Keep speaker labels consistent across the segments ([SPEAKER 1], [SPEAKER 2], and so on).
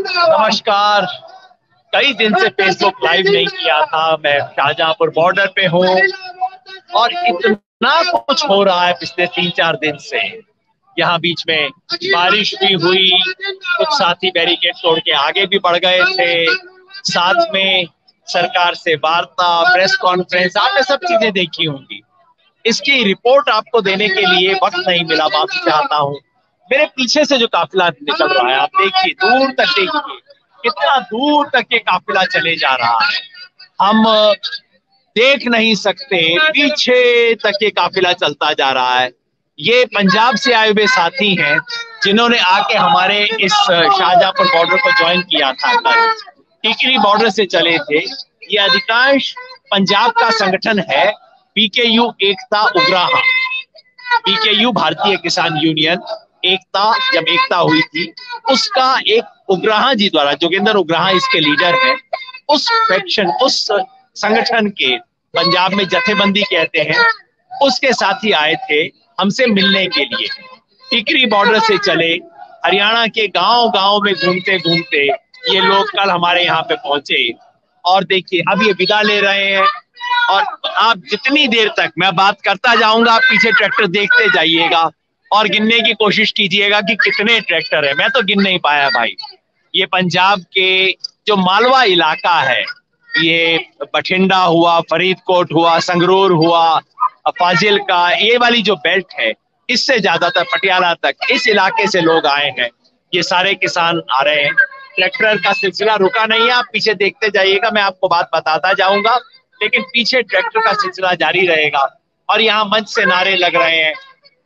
[SPEAKER 1] नमस्कार। कई दिन से फेसबुक लाइव नहीं किया था। मैं शाहजहांपुर बॉर्डर पे हूँ और इतना कुछ हो रहा है पिछले 3-4 दिन से। यहाँ बीच में बारिश भी हुई, कुछ साथी बैरिकेड तोड़ के आगे भी बढ़ गए थे। साथ में सरकार से वार्ता, प्रेस कॉन्फ्रेंस, आपने सब चीजें देखी होंगी। इसकी रिपोर्ट आपको देने के लिए वक्त नहीं मिला, माफी चाहता हूँ। मेरे पीछे से जो काफिला निकल रहा है, आप देखिए, दूर तक देखिए, कितना दूर तक ये काफिला चले जा रहा है। हम देख नहीं सकते, पीछे तक ये काफिला चलता जा रहा है। ये पंजाब से आए हुए साथी हैं जिन्होंने आके हमारे इस शाहजहांपुर बॉर्डर को ज्वाइन किया था। टिकरी बॉर्डर से चले थे। ये अधिकांश पंजाब का संगठन है, बीकेयू एकता उग्राहा। बीकेयू भारतीय किसान यूनियन एकता, जब एकता हुई थी, उसका एक उग्राहा जी द्वारा, जोगेंद्र उग्राहा इसके लीडर है, उस फैक्शन, उस संगठन के, पंजाब में जथेबंदी कहते हैं, उसके साथी आए थे हमसे मिलने के लिए। टिकरी बॉर्डर से चले, हरियाणा के गांव गांव में घूमते घूमते ये लोग कल हमारे यहाँ पे पहुंचे। और देखिए, अब ये विदा ले रहे हैं। और आप जितनी देर तक मैं बात करता जाऊंगा, आप पीछे ट्रैक्टर देखते जाइएगा और गिनने की कोशिश कीजिएगा कि कितने ट्रैक्टर है। मैं तो गिन नहीं पाया भाई। ये पंजाब के जो मालवा इलाका है, ये बठिंडा हुआ, फरीदकोट हुआ, संगरूर हुआ, फाजिल्का, ये वाली जो बेल्ट है, इससे ज्यादातर पटियाला तक, इस इलाके से लोग आए हैं। ये सारे किसान आ रहे हैं। ट्रैक्टर का सिलसिला रुका नहीं है, आप पीछे देखते जाइएगा, मैं आपको बात बताता जाऊंगा, लेकिन पीछे ट्रैक्टर का सिलसिला जारी रहेगा। और यहाँ मंच से नारे लग रहे हैं,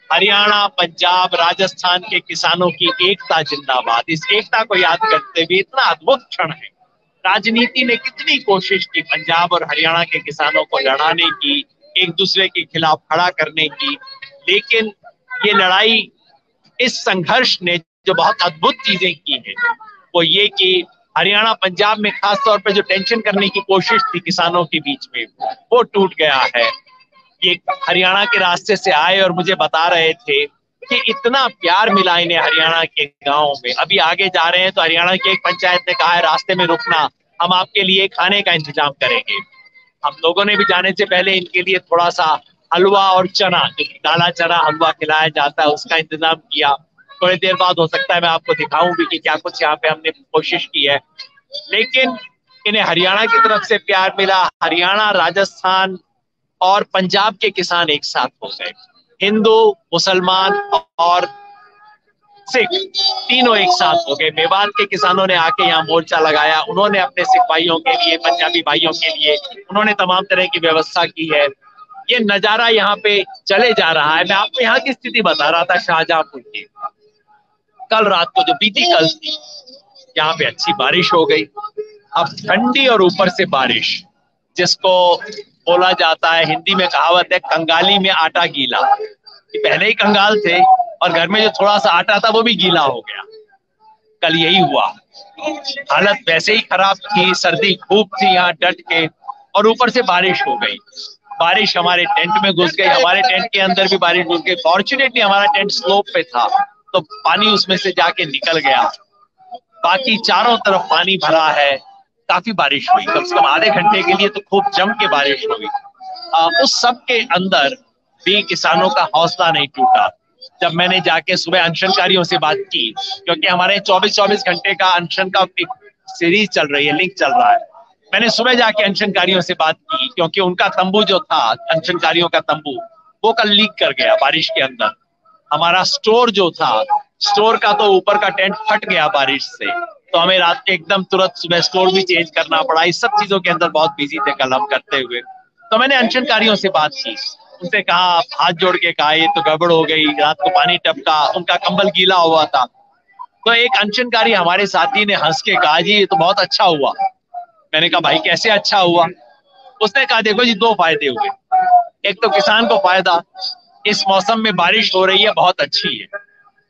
[SPEAKER 1] हरियाणा, पंजाब, राजस्थान के किसानों की एकता जिंदाबाद। इस एकता को याद करते हुए, इतना अद्भुत क्षण है। राजनीति ने कितनी कोशिश की पंजाब और हरियाणा के किसानों को लड़ाने की, एक दूसरे के खिलाफ खड़ा करने की, लेकिन ये लड़ाई, इस संघर्ष ने जो बहुत अद्भुत चीजें की है, वो ये कि हरियाणा पंजाब में खास तौर पे जो टेंशन करने की कोशिश थी किसानों के बीच में, वो टूट गया है। ये हरियाणा के रास्ते से आए और मुझे बता रहे थे कि इतना प्यार मिला इन्हें हरियाणा के गांव में। अभी आगे जा रहे हैं तो हरियाणा की एक पंचायत ने कहा है, रास्ते में रुकना, हम आपके लिए खाने का इंतजाम करेंगे। हम लोगों ने भी जाने से पहले इनके लिए थोड़ा सा हलवा और चना, जो काला चना हलवा खिलाया जाता है, उसका इंतजाम किया। थोड़ी देर बाद हो सकता है मैं आपको दिखाऊं भी कि क्या कुछ यहाँ पे हमने कोशिश की है। लेकिन इन्हें हरियाणा की तरफ से प्यार मिला। हरियाणा, राजस्थान और पंजाब के किसान एक साथ हो गए। हिंदू, मुसलमान और सिख तीनों एक साथ हो गए। मेवात के किसानों ने आके यहाँ मोर्चा लगाया, उन्होंने अपने सिख भाइयों के लिए, पंजाबी भाइयों के लिए उन्होंने तमाम तरह की व्यवस्था की है। ये नजारा यहाँ पे चले जा रहा है। मैं आपको यहाँ की स्थिति बता रहा था शाहजहांपुर की। कल रात को, जो बीती कल थी, यहाँ पे अच्छी बारिश हो गई। अब ठंडी और ऊपर से बारिश, जिसको बोला जाता है, हिंदी में कहावत है, कंगाली में आटा गीला। पहले ही कंगाल थे और घर में जो थोड़ा सा आटा था वो भी गीला हो गया। कल यही हुआ। हालत वैसे ही खराब थी, सर्दी खूब थी यहाँ डट के, और ऊपर से बारिश हो गई। बारिश हमारे टेंट में घुस गई, हमारे टेंट के अंदर भी बारिश घुस गई। फॉर्चुनेटली हमारा टेंट स्लोप पे था तो पानी उसमें से जाके निकल गया। बाकी चारों तरफ पानी भरा है। काफी बारिश हुई, कम से कम आधे घंटे के लिए तो खूब जम के बारिश हुई। उस सब के अंदर भी किसानों का हौसला नहीं टूटा। जब मैंने जाके सुबह अनशनकारियों से बात की, क्योंकि हमारे 24-24 घंटे का अनशन का एक सीरीज चल रही है, लिंक चल रहा है, मैंने सुबह जाके अनशनकारियों से बात की, क्योंकि उनका तंबू जो था, अनशनकारियों का तंबू, वो कल लीक कर गया बारिश के अंदर। हमारा स्टोर जो था, स्टोर का तो ऊपर का टेंट फट गया बारिश से, तो हमें रात एकदम तुरंत सुबह स्टोर भी चेंज करना पड़ा। इस सब चीजों के अंदर बहुत बिजी थे कल हम करते हुए। तो मैंने अनशनकारियों से बात की, उनसे कहा, हाथ जोड़ के कहा, ये तो गड़बड़ हो गई, रात को पानी टपका, उनका कंबल गीला हुआ था। तो एक अनशनकारी हमारे साथी ने हंस के कहा, जी ये तो बहुत अच्छा हुआ। मैंने कहा, भाई कैसे अच्छा हुआ? उसने कहा, देखो जी, दो फायदे हुए। एक तो किसान को फायदा, इस मौसम में बारिश हो रही है, बहुत अच्छी है।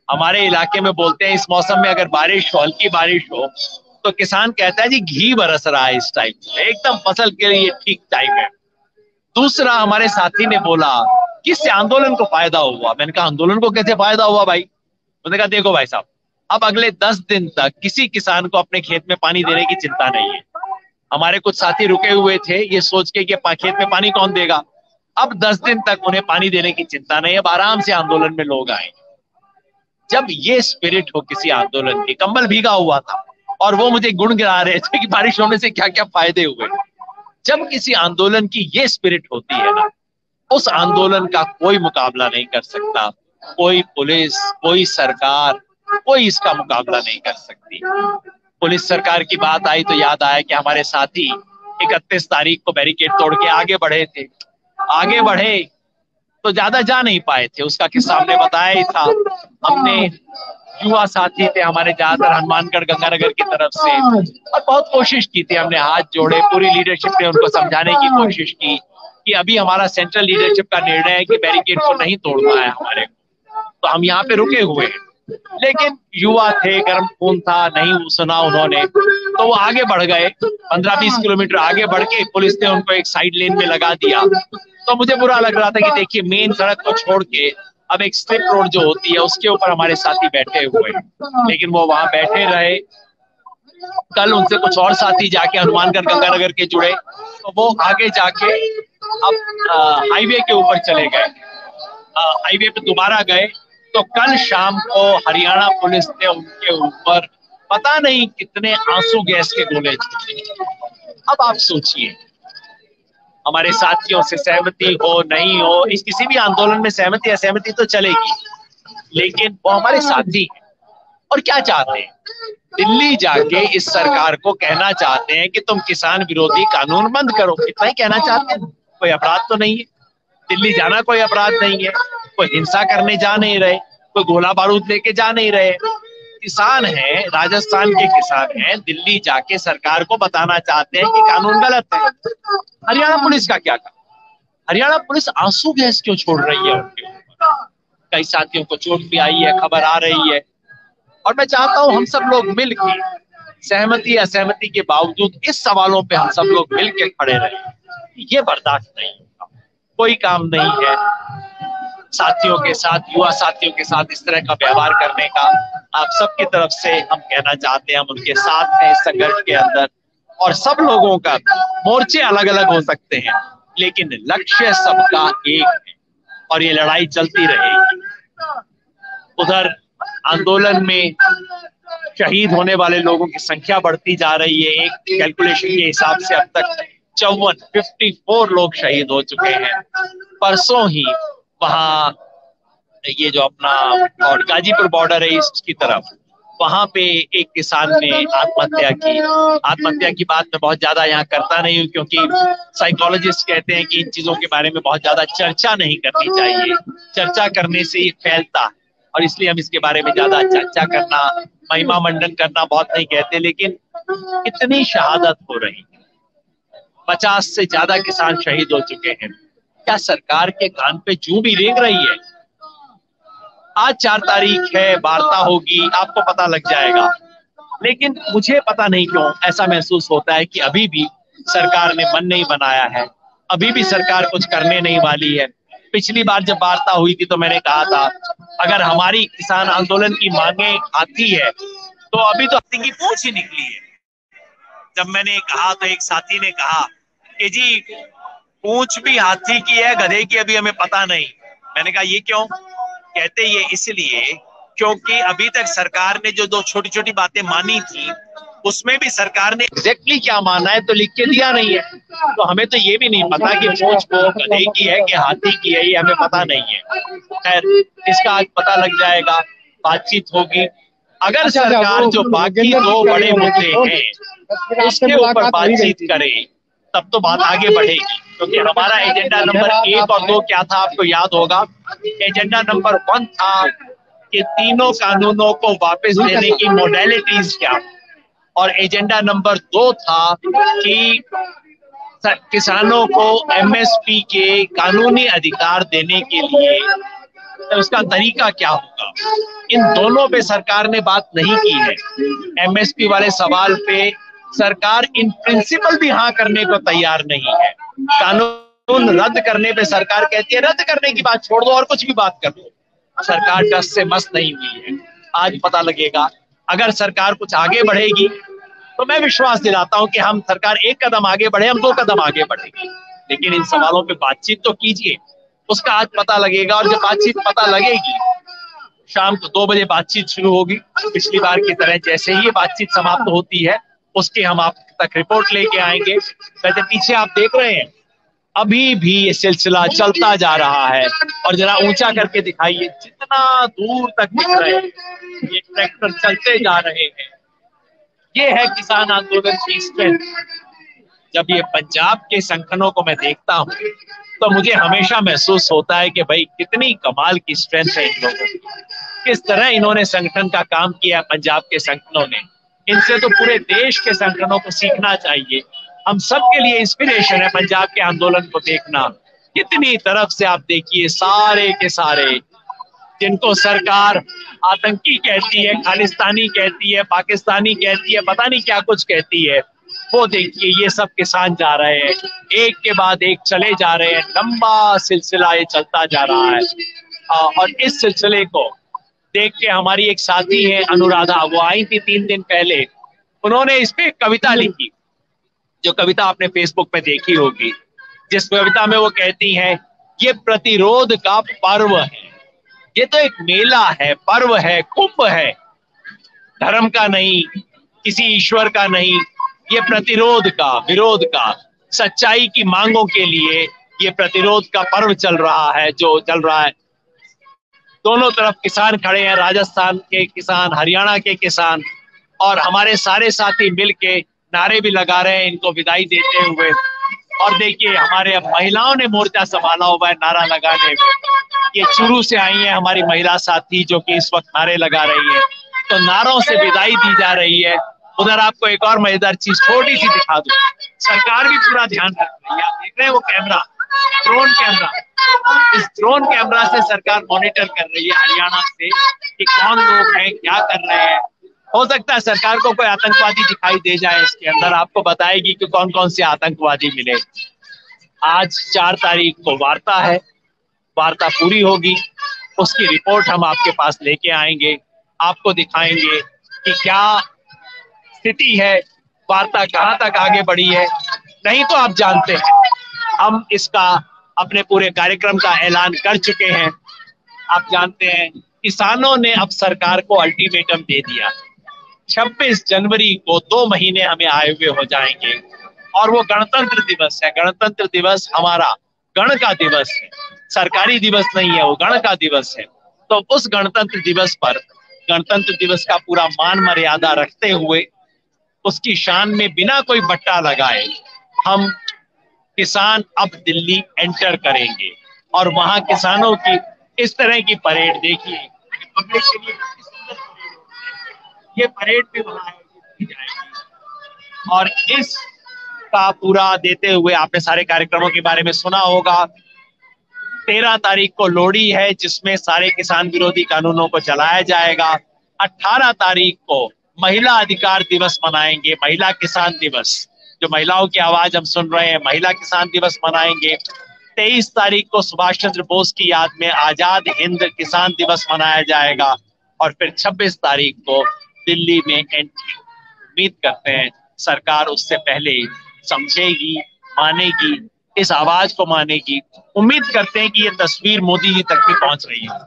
[SPEAKER 1] हमारे इलाके में बोलते हैं, इस मौसम में अगर बारिश हो, हल्की बारिश हो, तो किसान कहता है जी घी बरस रहा है इस टाइम, एकदम फसल के लिए ठीक टाइम है। दूसरा, हमारे साथी ने बोला कि इससे आंदोलन को फायदा हुआ। मैंने कहा, आंदोलन को कैसे फायदा हुआ भाई? उसने कहा, देखो भाई साहब, अब अगले 10 दिन तक किसी किसान को अपने खेत में पानी देने की चिंता नहीं है। हमारे कुछ साथी रुके हुए थे ये सोच के कि खेत में पानी कौन देगा। अब 10 दिन तक उन्हें पानी देने की चिंता नहीं, अब आराम से आंदोलन में लोग आए। जब ये स्पिरिट हो किसी आंदोलन की, कंबल भीगा हुआ था और वो मुझे गुण गिरा रहे थे कि बारिश होने से क्या क्या फायदे हुए। जब किसी आंदोलन की ये स्पिरिट होती है ना, उस आंदोलन का कोई मुकाबला नहीं कर सकता। कोई पुलिस, कोई सरकार, कोई इसका मुकाबला नहीं कर सकती। पुलिस सरकार की बात आई तो याद आया कि हमारे साथी 31 तारीख को बैरिकेड तोड़ के आगे बढ़े थे। आगे बढ़े तो ज्यादा जा नहीं पाए थे, उसका किस्सा हमने बताया ही था। हमने युवा साथी थे हमारे, ज्यादातर हनुमानगढ़ गंगानगर की तरफ से, और बहुत कोशिश की थी। हमने हाथ जोड़े, पूरी लीडरशिप ने उनको समझाने की कोशिश की कि अभी हमारा सेंट्रल लीडरशिप का निर्णय है कि बैरिकेड को नहीं तोड़ना है हमारे को, तो हम यहाँ पे रुके हुए हैं। लेकिन युवा थे, गर्म खून था, नहीं सुना उन्होंने, तो वो आगे बढ़ गए। 15-20 किलोमीटर आगे बढ़ के पुलिस ने उनको एक साइड लेन में लगा दिया। तो मुझे बुरा लग रहा था कि देखिए मेन सड़क को छोड़ के अब एक स्ट्रिप रोड जो होती है उसके ऊपर हमारे साथी बैठे हुए हैं, लेकिन वो वहां बैठे रहे। कल उनसे कुछ और साथी जाके हनुमानगढ़ गंगानगर के जुड़े, तो वो आगे जाके अब हाईवे के ऊपर चले गए। हाईवे पे दोबारा गए तो कल शाम को हरियाणा पुलिस ने उनके ऊपर पता नहीं कितने आंसू गैस के गोले छोड़े। अब आप सोचिए, हमारे साथियों से सहमति हो नहीं हो, इस किसी भी आंदोलन में सहमति असहमति तो चलेगी, लेकिन वो हमारे साथी हैं। और क्या चाहते हैं? दिल्ली जाके इस सरकार को कहना चाहते हैं कि तुम किसान विरोधी कानून बंद करो। इतना ही कहना चाहते हैं, कोई अपराध तो नहीं है। दिल्ली जाना कोई अपराध नहीं है, कोई हिंसा करने जा नहीं रहे, कोई गोला बारूद लेके जा नहीं रहे। किसान हैं, राजस्थान के किसान हैं, दिल्ली जाके सरकार को बताना चाहते हैं कि कानून गलत है। हरियाणा पुलिस का क्या काम? हरियाणा पुलिस आंसू गैस क्यों छोड़ रही है उनके ऊपर? कई साथियों को चोट भी आई है, खबर आ रही है। और मैं चाहता हूं हम सब लोग मिलकर, सहमति असहमति के बावजूद, इस सवालों पे हम सब लोग मिलकर खड़े रहे। ये बर्दाश्त नहीं होगा, कोई काम नहीं है साथियों के साथ, युवा साथियों के साथ इस तरह का व्यवहार करने का। आप सबकी तरफ से हम कहना चाहते हैं, हम उनके साथ हैं इस संघर्ष के अंदर। और सब लोगों का, मोर्चे अलग अलग हो सकते हैं लेकिन लक्ष्य सबका एक है और ये लड़ाई चलती रहेगी। उधर आंदोलन में शहीद होने वाले लोगों की संख्या बढ़ती जा रही है। एक कैलकुलेशन के हिसाब से अब तक 54 लोग शहीद हो चुके हैं। परसों ही वहां ये जो अपना और गाजीपुर बॉर्डर है इसकी तरफ, वहां पे एक किसान ने आत्महत्या की। आत्महत्या की बात मैं बहुत ज्यादा यहाँ करता नहीं हूँ, क्योंकि साइकोलॉजिस्ट कहते हैं कि इन चीजों के बारे में बहुत ज्यादा चर्चा नहीं करनी चाहिए। चर्चा करने से ये फैलता है और इसलिए हम इसके बारे में ज्यादा चर्चा करना, महिमा मंडन करना बहुत नहीं कहते। लेकिन इतनी शहादत हो रही, 50 से ज्यादा किसान शहीद हो चुके हैं। क्या सरकार के कान पे जूं भी रेंग रही है? आज 4 तारीख है, वार्ता होगी, आपको पता लग जाएगा। लेकिन मुझे पता नहीं क्यों ऐसा महसूस होता है कि अभी भी सरकार ने मन नहीं बनाया है, अभी भी सरकार कुछ करने नहीं वाली है। पिछली बार जब वार्ता हुई थी तो मैंने कहा था अगर हमारी किसान आंदोलन की मांगे हाथी है तो अभी तो हाथी की पूंछ ही निकली है। जब मैंने कहा तो एक साथी ने कहा कि जी पूंछ भी हाथी की है, गधे की अभी हमें पता नहीं। मैंने कहा ये क्यों? कहते ये इसलिए क्योंकि अभी तक सरकार ने जो 2 छोटी छोटी बातें मानी थी उसमें भी सरकार ने एग्जैक्टली क्या माना है तो लिख के दिया नहीं है। तो हमें तो ये भी नहीं पता कि पूंछ को गधे की है कि हाथी की है, ये हमें पता नहीं है। खैर इसका आज पता लग जाएगा, बातचीत होगी। अगर सरकार जो बाकी 2 बड़े मुद्दे हैं उसके ऊपर बातचीत करे तब तो बात आगे बढ़ेगी। क्योंकि हमारा एजेंडा नंबर 1 और 2 क्या था आपको याद होगा। एजेंडा नंबर 1 था कि तीनों कानूनों को वापस देने की मोडेलिटीज क्या, और एजेंडा नंबर 2 था कि किसानों को एमएसपी के कानूनी अधिकार देने के लिए तो उसका तरीका क्या होगा। इन दोनों पे सरकार ने बात नहीं की है। एमएसपी वाले सवाल पे सरकार इन प्रिंसिपल भी हाँ करने को तैयार नहीं है। कानून रद्द करने पे सरकार कहती है रद्द करने की बात छोड़ दो और कुछ भी बात कर दो। सरकार टस से मस्त नहीं हुई है। आज पता लगेगा अगर सरकार कुछ आगे बढ़ेगी तो मैं विश्वास दिलाता हूं कि हम सरकार एक कदम आगे बढ़े, हम 2 कदम आगे बढ़ेंगे। लेकिन इन सवालों पे बातचीत तो कीजिए, उसका आज पता लगेगा। और जब बातचीत पता लगेगी, शाम को 2 बजे बातचीत शुरू होगी। पिछली बार की तरह जैसे ही ये बातचीत समाप्त होती है, उसके हम आप तक रिपोर्ट लेके आएंगे। वैसे पीछे आप देख रहे हैं, अभी भी ये सिलसिला चलता जा रहा है। और जरा ऊंचा करके दिखाइए, जितना दूर तक दिख रहे हैं ये ट्रैक्टर चलते जा रहे हैं। ये है किसान आंदोलन की स्ट्रेंथ। जब ये पंजाब के संगठनों को मैं देखता हूँ तो मुझे हमेशा महसूस होता है कि भाई कितनी कमाल की स्ट्रेंथ है इन लोगों की, किस तरह इन्होंने संगठन का काम किया पंजाब के संगठनों ने। इनसे तो पूरे देश के संगठनों को सीखना चाहिए। हम सब के लिए इंस्पिरेशन है पंजाब के आंदोलन को देखना। कितनी तरफ से आप देखिए, सारे के सारे जिनको सरकार आतंकी कहती है, खालिस्तानी कहती है, पाकिस्तानी कहती है, पता नहीं क्या कुछ कहती है, वो देखिए ये सब किसान जा रहे हैं, एक के बाद एक चले जा रहे हैं। लंबा सिलसिला ये चलता जा रहा है। और इस सिलसिले को देख के हमारी एक साथी है अनुराधा, वो आई थी 3 दिन पहले। उन्होंने इस पे कविता लिखी, जो कविता आपने फेसबुक पे देखी होगी, जिस कविता में वो कहती हैं, ये प्रतिरोध का पर्व है। ये तो एक मेला है, पर्व है, कुंभ है, धर्म का नहीं, किसी ईश्वर का नहीं। ये प्रतिरोध का, विरोध का, सच्चाई की मांगों के लिए ये प्रतिरोध का पर्व चल रहा है, जो चल रहा है। दोनों तरफ किसान खड़े हैं, राजस्थान के किसान, हरियाणा के किसान, और हमारे सारे साथी मिलके नारे भी लगा रहे हैं इनको विदाई देते हुए। और देखिए हमारे अब महिलाओं ने मोर्चा संभाला हुआ है नारा लगाने में। ये चुरू से आई है हमारी महिला साथी जो कि इस वक्त नारे लगा रही है। तो नारों से विदाई दी जा रही है। उधर आपको एक और मजेदार चीज छोटी सी दिखा दूं, सरकार भी पूरा ध्यान रख रही है। आप देख रहे हैं वो कैमरा, ड्रोन कैमरा, इस ड्रोन कैमरा से सरकार मॉनिटर कर रही है हरियाणा से कि कौन लोग हैं, क्या कर रहे हैं। हो सकता है सरकार को कोई आतंकवादी दिखाई दे जाए, इसके अंदर आपको बताएगी कि कौन कौन से आतंकवादी मिले। आज 4 तारीख को वार्ता है, वार्ता पूरी होगी, उसकी रिपोर्ट हम आपके पास लेके आएंगे, आपको दिखाएंगे कि क्या स्थिति है, वार्ता कहां तक आगे बढ़ी है। नहीं तो आप जानते हैं हम इसका अपने पूरे कार्यक्रम का ऐलान कर चुके हैं। आप जानते हैं किसानों ने अब सरकार को अल्टीमेटम दे दिया, 26 जनवरी को 2 महीने हमें आए हुए हो जाएंगे और वो गणतंत्र दिवस है। गणतंत्र दिवस हमारा गण का दिवस है, सरकारी दिवस नहीं है, वो गण का दिवस है। तो उस गणतंत्र दिवस पर, गणतंत्र दिवस का पूरा मान मर्यादा रखते हुए, उसकी शान में बिना कोई बट्टा लगाए, हम किसान अब दिल्ली एंटर करेंगे। और वहां किसानों की इस तरह की परेड देखिए, पब्लिक के लिए कितनी सुंदर परेड होगी। ये परेड भी वहां आयोजित की जाएगी। और इस का पूरा देते हुए आपने सारे कार्यक्रमों के बारे में सुना होगा। 13 तारीख को लोहड़ी है, जिसमें सारे किसान विरोधी कानूनों को चलाया जाएगा। 18 तारीख को महिला अधिकार दिवस मनाएंगे, महिला किसान दिवस, जो महिलाओं की आवाज हम सुन रहे हैं, महिला किसान दिवस मनाएंगे। 23 तारीख को सुभाष चंद्र बोस की याद में आजाद हिंद किसान दिवस मनाया जाएगा। और फिर 26 तारीख को दिल्ली में एंट्री, उम्मीद करते हैं सरकार उससे पहले समझेगी, मानेगी, इस आवाज को मानेगी। उम्मीद करते हैं कि ये तस्वीर मोदी जी तक भी पहुंच रही है।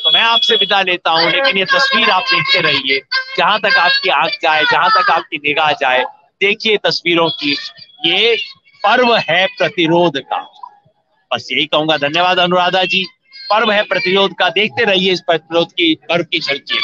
[SPEAKER 1] तो मैं आपसे विदा लेता हूं, लेकिन ये तस्वीर आप देखते रहिए, जहां तक आपकी आंख जाए, जहां तक आपकी निगाह जाए, देखिए तस्वीरों की। ये पर्व है प्रतिरोध का, बस यही कहूंगा। धन्यवाद अनुराधा जी। पर्व है प्रतिरोध का, देखते रहिए इस प्रतिरोध की पर्व की झलकी।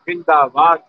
[SPEAKER 1] जिंदाबाद।